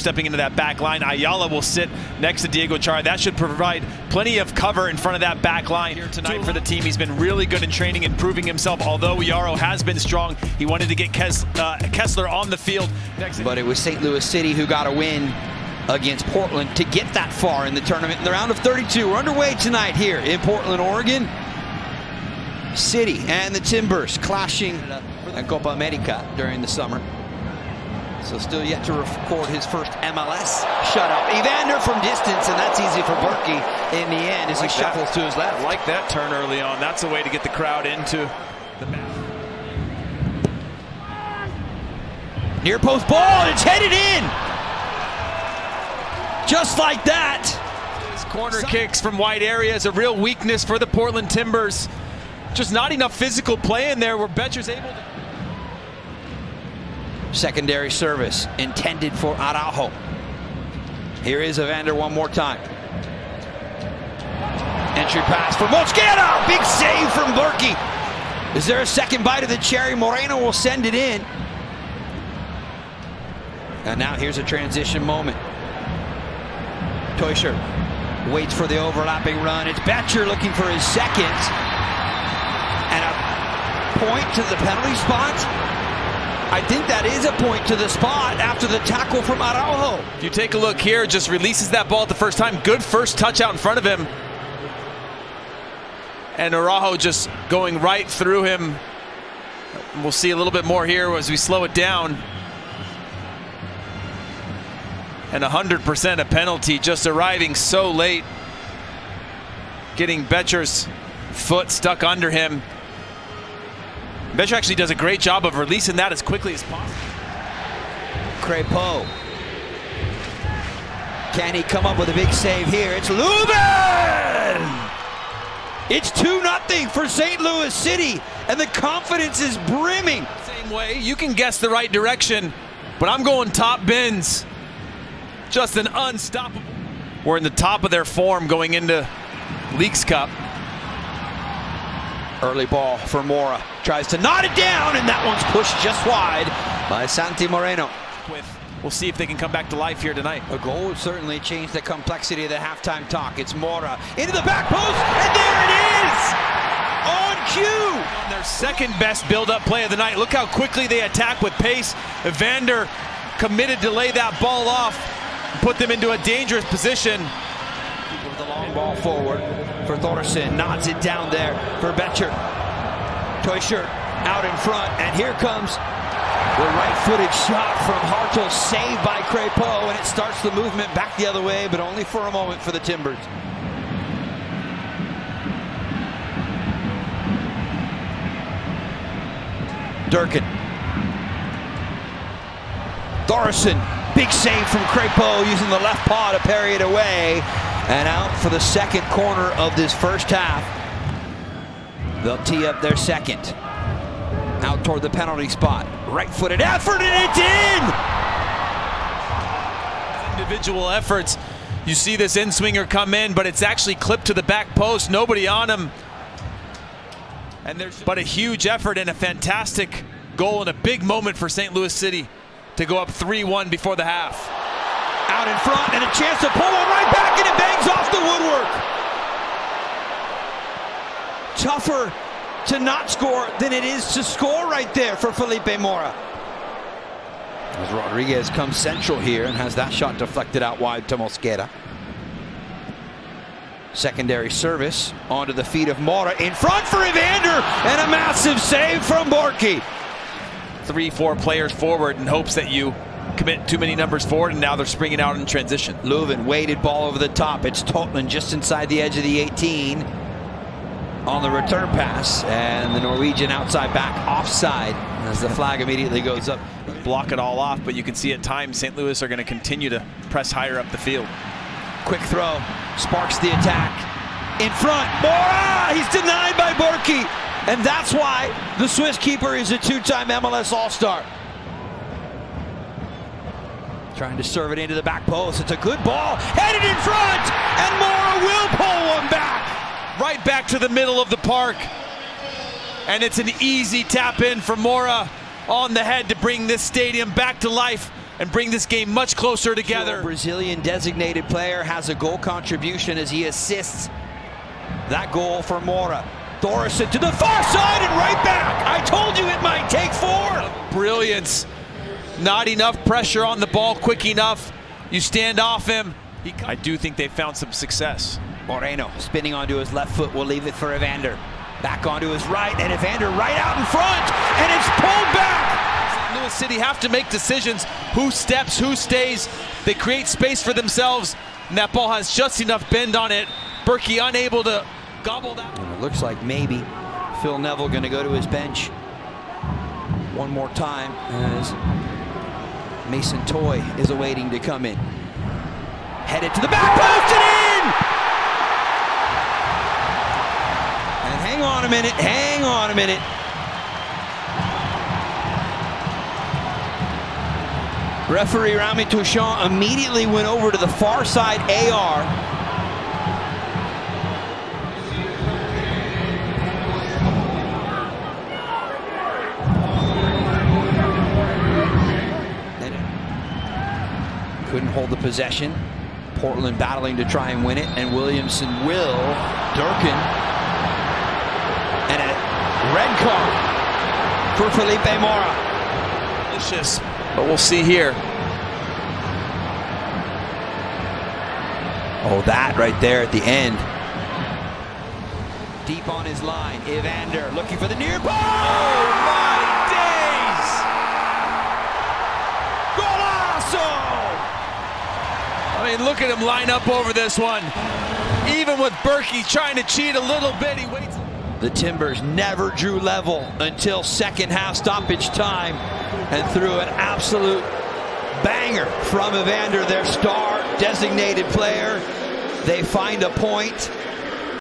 stepping into that back line. Ayala will sit next to Diego Chara. That should provide plenty of cover in front of that back line here tonight for the team. He's been really good in training and proving himself. Although Yaro has been strong, he wanted to get Kessler on the field. But it was St. Louis City who got a win against Portland to get that far in the tournament in the round of 32. We're underway tonight here in Portland, Oregon. City and the Timbers clashing at Copa America during the summer. So still yet to record his first MLS shutout. Evander from distance, and that's easy for Berkey in the end as he shuffles to his left. I like that turn early on. That's a way to get the crowd into the match. Near post ball, and it's headed in. Just like that. His corner kicks from wide areas, a real weakness for the Portland Timbers. Just not enough physical play in there where Betcher's able to. Secondary service intended for Araujo. Here is Evander one more time. Entry pass for Mosquera. Big save from Berkey. Is there a second bite of the cherry? Moreno will send it in. And now here's a transition moment. Teuscher waits for the overlapping run. It's Betcher looking for his second. And a point to the penalty spot. I think that is a point to the spot after the tackle from Araujo. If you take a look here, just releases that ball at the first time. Good first touch out in front of him. And Araujo just going right through him. We'll see a little bit more here as we slow it down. And 100% a penalty, just arriving so late. Getting Betcher's foot stuck under him. Betcher actually does a great job of releasing that as quickly as possible. Crépeau. Can he come up with a big save here? It's Lubin! It's 2-0 for St. Louis City, and the confidence is brimming. Same way, you can guess the right direction, but I'm going top bins. Just an unstoppable. We're in the top of their form going into Leagues Cup. Early ball for Mora. Tries to knot it down, and that one's pushed just wide by Santi Moreno. We'll see if they can come back to life here tonight. A goal would certainly change the complexity of the halftime talk. It's Mora into the back post, and there it is! On cue! On their second best build-up play of the night. Look how quickly they attack with pace. Evander committed to lay that ball off, put them into a dangerous position. With the long ball forward for Thoresen, nods it down there for Betcher. Teuscher out in front, and here comes the right-footed shot from Hartel, saved by Crépeau, and it starts the movement back the other way, but only for a moment for the Timbers. Durkin. Thoresen, big save from Crépeau using the left paw to parry it away. And out for the second corner of this first half. They'll tee up their second. Out toward the penalty spot. Right-footed effort, and it's in! Individual efforts. You see this in-swinger come in, but it's actually clipped to the back post. Nobody on him. But a huge effort and a fantastic goal and a big moment for St. Louis City to go up 3-1 before the half. Out in front, and a chance to pull one right back, and it bangs off the woodwork. Tougher to not score than it is to score right there for Felipe Mora. As Rodriguez comes central here and has that shot deflected out wide to Mosquera. Secondary service onto the feet of Mora, in front for Evander, and a massive save from Berkey. 3-4 players forward in hopes that you commit too many numbers forward, and now they're springing out in transition. Leuven, weighted ball over the top. It's Totland just inside the edge of the 18 on the return pass, and the Norwegian outside back offside as the flag immediately goes up. Block it all off, but you can see at times St. Louis are going to continue to press higher up the field. Quick throw, sparks the attack. In front, Mora! He's denied by Berkey, and that's why the Swiss keeper is a two-time MLS All-Star. Trying to serve it into the back post. It's a good ball, headed in front, and Mora will pull one back. Right back to the middle of the park. And it's an easy tap in for Mora on the head to bring this stadium back to life and bring this game much closer together. Brazilian designated player has a goal contribution as he assists that goal for Mora. Thoresen to the far side and right back. I told you it might take 4. Brilliance. Not enough pressure on the ball quick enough. You stand off him. I do think they found some success. Moreno spinning onto his left foot will leave it for Evander. Back onto his right, and Evander right out in front, and it's pulled back. Louis City have to make decisions. Who steps, who stays. They create space for themselves, and that ball has just enough bend on it. Berkey unable to gobble that. And it looks like maybe Phil Neville going to go to his bench one more time as Mason Toy is awaiting to come in. Headed to the back post and in! And hang on a minute, hang on a minute. Referee Rami Touchon immediately went over to the far side AR. Couldn't hold the possession. Portland battling to try and win it, and Williamson will. Durkin. And a red card for Felipe Mora. Delicious, but we'll see here. Oh, that right there at the end. Deep on his line, Evander looking for the near ball. Oh my days! Golazo! I mean, look at him line up over this one. Even with Berkey trying to cheat a little bit, he waits. The Timbers never drew level until second half stoppage time, and through an absolute banger from Evander, their star designated player, they find a point.